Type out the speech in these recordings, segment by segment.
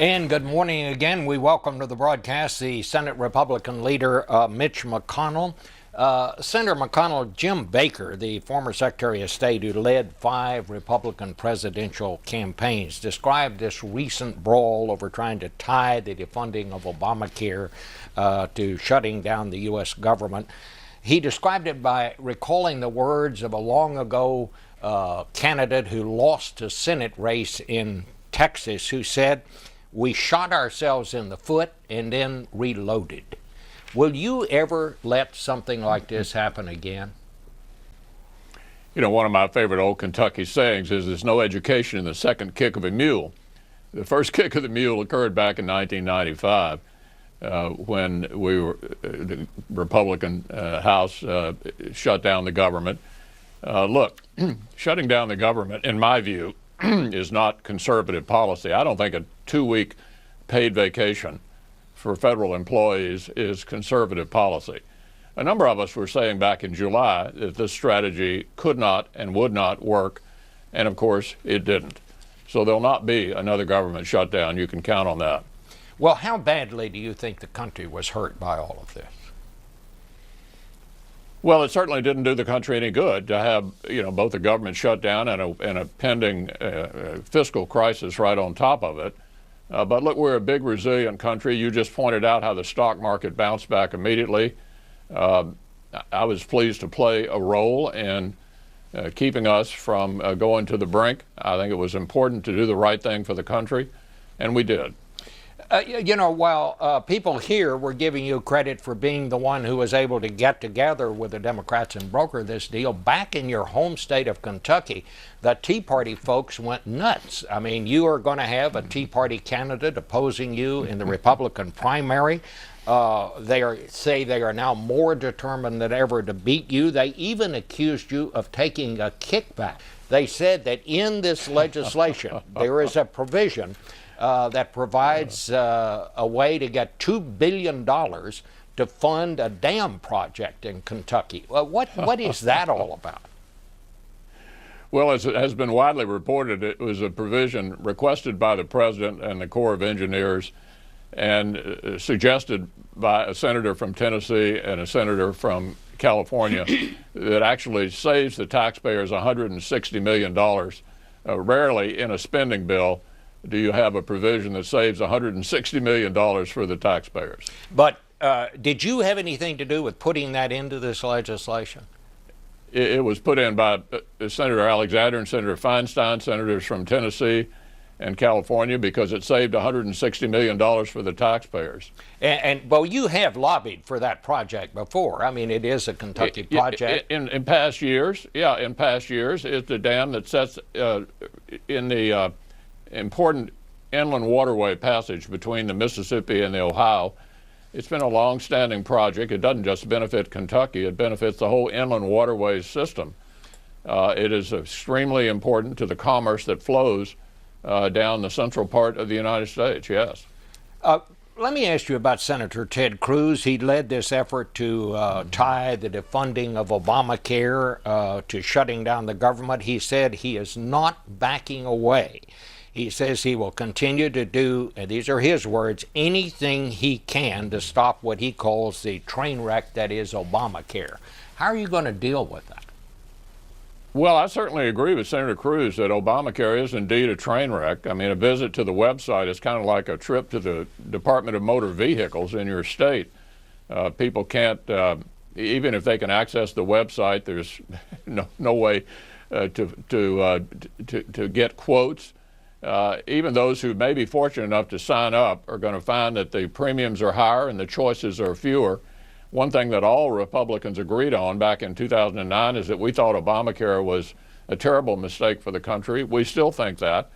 And good morning again. We welcome to the broadcast the Senate Republican leader, Mitch McConnell. Senator McConnell, Jim Baker, the former Secretary of State who led 5 Republican presidential campaigns, described this recent brawl over trying to tie the defunding of Obamacare to shutting down the U.S. government. He described it by recalling the words of a long ago candidate who lost a Senate race in Texas, who said, "We shot ourselves in the foot and then reloaded." Will you ever let something like this happen again? You know, one of my favorite old Kentucky sayings is there's no education in the second kick of a mule. The first kick of the mule occurred back in 1995 when the Republican House shut down the government. Look, shutting down the government, in my view, is not conservative policy. I don't think a 2-week paid vacation for federal employees is conservative policy. A number of us were saying back in July that this strategy could not and would not work, and of course it didn't. So there'll not be another government shutdown. You can count on that. Well, how badly do you think the country was hurt by all of this? Well, it certainly didn't do the country any good to have, both the government shutdown and a pending fiscal crisis right on top of it. But look, we're a big, resilient country. You just pointed out how the stock market bounced back immediately. I was pleased to play a role in keeping us from going to the brink. I think it was important to do the right thing for the country, and we did. While people here were giving you credit for being the one who was able to get together with the Democrats and broker this deal, back in your home state of Kentucky, the Tea Party folks went nuts. I mean, you are going to have a Tea Party candidate opposing you in the Republican primary. Say they are now more determined than ever to beat you. They even accused you of taking a kickback. They said that in this legislation, there is a provision that provides a way to get $2 billion to fund a dam project in Kentucky. What is that all about? Well, as it has been widely reported, it was a provision requested by the President and the Corps of Engineers and suggested by a senator from Tennessee and a senator from California that actually saves the taxpayers $160 million. Rarely in a spending bill do you have a provision that saves $160 million for the taxpayers. But did you have anything to do with putting that into this legislation? It was put in by Senator Alexander and Senator Feinstein, senators from Tennessee and California, because it saved $160 million for the taxpayers. Well, you have lobbied for that project before. I mean, it is a Kentucky project. In past years, it's the dam that sets in the important inland waterway passage between the Mississippi and the Ohio. It's been a long-standing project. It doesn't just benefit Kentucky, it benefits the whole inland waterways system. It is extremely important to the commerce that flows down the central part of the United States, yes. Let me ask you about Senator Ted Cruz. He led this effort to tie the defunding of Obamacare to shutting down the government. He said he is not backing away. He says he will continue to do, and these are his words, anything he can to stop what he calls the train wreck that is Obamacare. How are you going to deal with that? Well, I certainly agree with Senator Cruz that Obamacare is indeed a train wreck. I mean, a visit to the website is kind of like a trip to the Department of Motor Vehicles in your state. People can't, even if they can access the website, there's no way to get quotes. Even those who may be fortunate enough to sign up are going to find that the premiums are higher and the choices are fewer. One thing that all Republicans agreed on back in 2009 is that we thought Obamacare was a terrible mistake for the country. We still think that,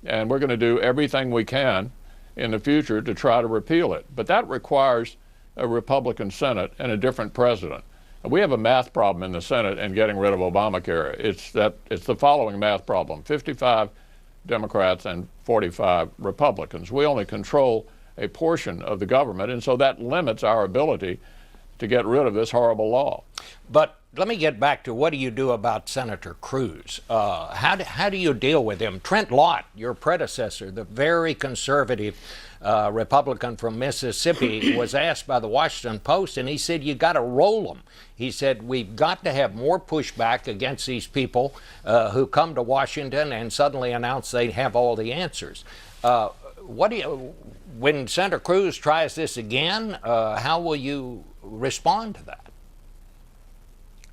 and we're going to do everything we can in the future to try to repeal it. But that requires a Republican Senate and a different president. We have a math problem in the Senate in getting rid of Obamacare. It's the following math problem: 55 Democrats and 45 Republicans. We only control a portion of the government, and so that limits our ability to get rid of this horrible law. But let me get back to what do you do about Senator Cruz? How do you deal with him? Trent Lott, your predecessor, the very conservative Republican from Mississippi, was asked by the Washington Post, and he said, you got to roll them. He said, we've got to have more pushback against these people who come to Washington and suddenly announce they have all the answers. When Senator Cruz tries this again, how will you respond to that?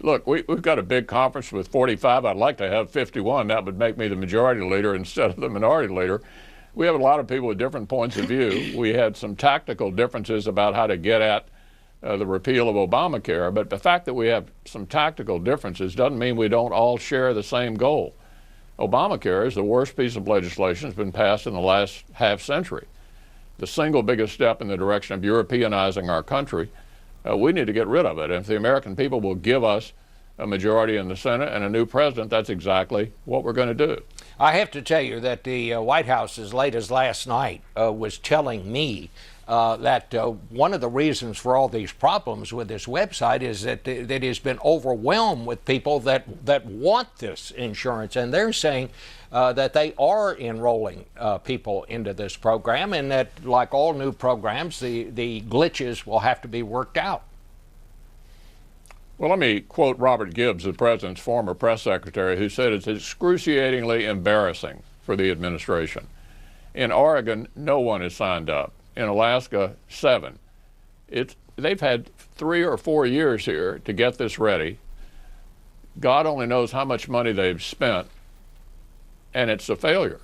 Look, we've got a big conference with 45. I'd like to have 51. That would make me the majority leader instead of the minority leader. We have a lot of people with different points of view. We had some tactical differences about how to get at the repeal of Obamacare, but the fact that we have some tactical differences doesn't mean we don't all share the same goal. Obamacare is the worst piece of legislation that's been passed in the last half century. The single biggest step in the direction of Europeanizing our country. We need to get rid of it. And if the American people will give us a majority in the Senate and a new president, that's exactly what we're going to do. I have to tell you that the White House, as late as last night, was telling me that one of the reasons for all these problems with this website is that it has been overwhelmed with people that want this insurance, and they're saying that they are enrolling people into this program, and that, like all new programs, the glitches will have to be worked out. Well, let me quote Robert Gibbs, the president's former press secretary, who said it's excruciatingly embarrassing for the administration. In Oregon, no one has signed up. In Alaska, 7. They've had 3 or 4 years here to get this ready. God only knows how much money they've spent, and it's a failure.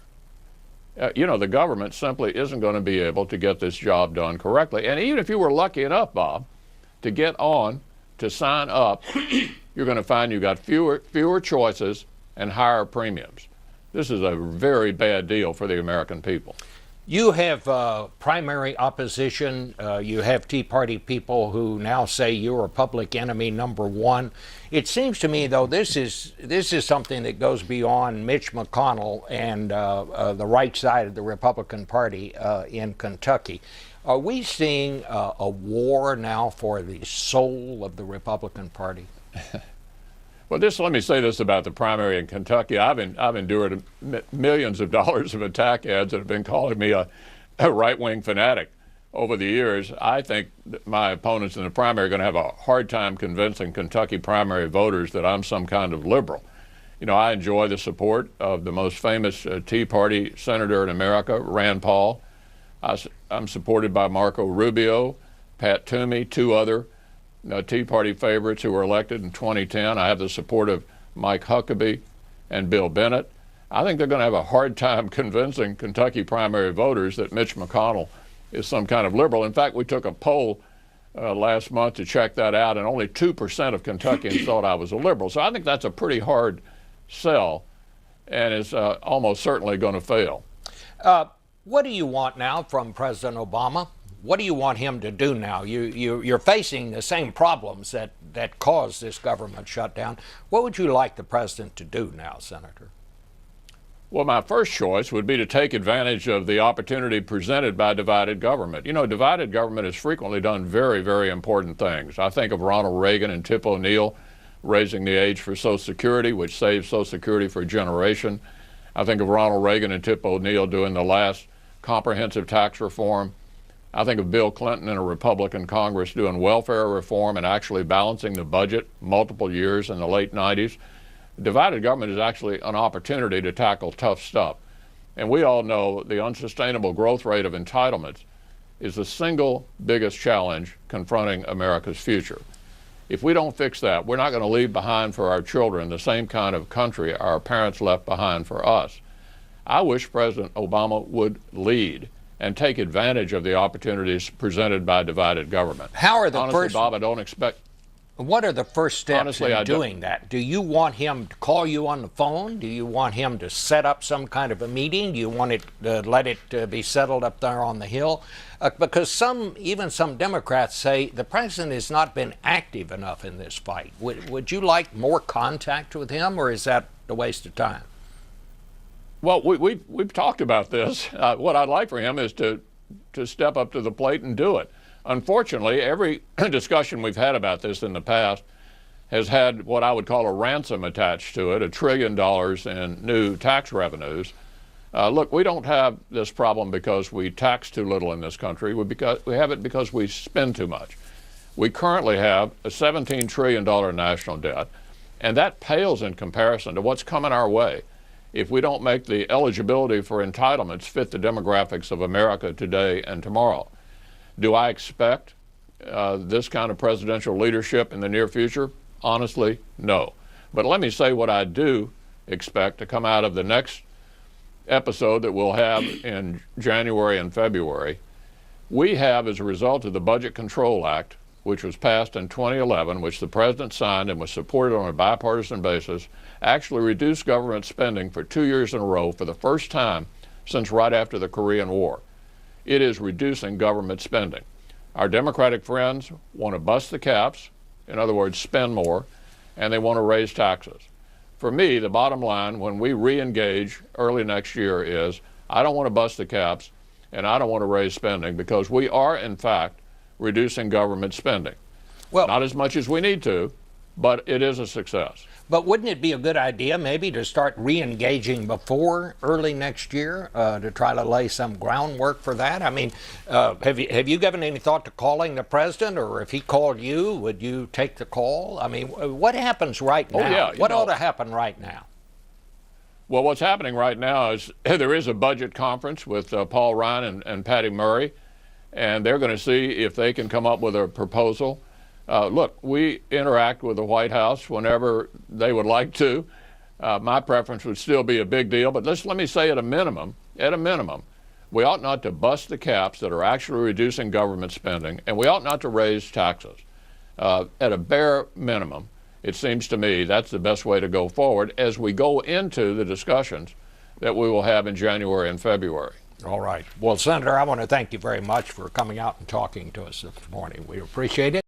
The government simply isn't going to be able to get this job done correctly. And even if you were lucky enough, Bob, to get on, to sign up, you're going to find you've got fewer choices and higher premiums. This is a very bad deal for the American people. You have primary opposition. You have Tea Party people who now say you're a public enemy #1. It seems to me, though, this is something that goes beyond Mitch McConnell and the right side of the Republican Party in Kentucky. Are we seeing a war now for the soul of the Republican Party? Well, let me say this about the primary in Kentucky. I've endured millions of dollars of attack ads that have been calling me a right-wing fanatic over the years. I think that my opponents in the primary are going to have a hard time convincing Kentucky primary voters that I'm some kind of liberal. I enjoy the support of the most famous Tea Party senator in America, Rand Paul. I'm supported by Marco Rubio, Pat Toomey, 2 other Tea Party favorites who were elected in 2010. I have the support of Mike Huckabee and Bill Bennett. I think they're going to have a hard time convincing Kentucky primary voters that Mitch McConnell is some kind of liberal. In fact, we took a poll last month to check that out, and only 2% of Kentuckians thought I was a liberal. So I think that's a pretty hard sell, and it's almost certainly going to fail. What do you want now from President Obama? What do you want him to do now? You're facing the same problems that caused this government shutdown. What would you like the president to do now, Senator? Well, my first choice would be to take advantage of the opportunity presented by divided government. Divided government has frequently done very, very important things. I think of Ronald Reagan and Tip O'Neill raising the age for Social Security, which saved Social Security for a generation. I think of Ronald Reagan and Tip O'Neill doing the last comprehensive tax reform. I think of Bill Clinton and a Republican Congress doing welfare reform and actually balancing the budget multiple years in the late 90s. Divided government is actually an opportunity to tackle tough stuff. And we all know the unsustainable growth rate of entitlements is the single biggest challenge confronting America's future. If we don't fix that, we're not going to leave behind for our children the same kind of country our parents left behind for us. I wish President Obama would lead and take advantage of the opportunities presented by divided government. How are the Honestly, Bob, I don't expect... What are the first steps Honestly, in doing that? Do you want him to call you on the phone? Do you want him to set up some kind of a meeting? Do you want it to let it be settled up there on the Hill? Because even some Democrats say the president has not been active enough in this fight. Would you like more contact with him, or is that a waste of time? Well, we've talked about this. What I'd like for him is to step up to the plate and do it. Unfortunately, every discussion we've had about this in the past has had what I would call a ransom attached to it, $1 trillion in new tax revenues. Look, we don't have this problem because we tax too little in this country. We have it because we spend too much. We currently have a $17 trillion national debt, and that pales in comparison to what's coming our way if we don't make the eligibility for entitlements fit the demographics of America today and tomorrow. Do I expect this kind of presidential leadership in the near future? Honestly, no. But let me say what I do expect to come out of the next episode that we'll have in January and February. We have, as a result of the Budget Control Act, which was passed in 2011, which the president signed and was supported on a bipartisan basis, actually reduced government spending for 2 years in a row for the first time since right after the Korean War. It is reducing government spending. Our Democratic friends want to bust the caps, in other words, spend more, and they want to raise taxes. For me, the bottom line when we re-engage early next year is I don't want to bust the caps and I don't want to raise spending because we are, in fact, reducing government spending. Well, not as much as we need to, but it is a success. But wouldn't it be a good idea maybe to start re-engaging before early next year to try to lay some groundwork for that? I mean, have you given any thought to calling the president, or if he called you, would you take the call? I mean, what happens right now? Oh, yeah, what ought to happen right now? Well, what's happening right now is there is a budget conference with Paul Ryan and Patty Murray, and they're going to see if they can come up with a proposal. Look, we interact with the White House whenever they would like to. My preference would still be a big deal, but let me say at a minimum, we ought not to bust the caps that are actually reducing government spending, and we ought not to raise taxes. At a bare minimum, it seems to me that's the best way to go forward as we go into the discussions that we will have in January and February. All right. Well, Senator, I want to thank you very much for coming out and talking to us this morning. We appreciate it.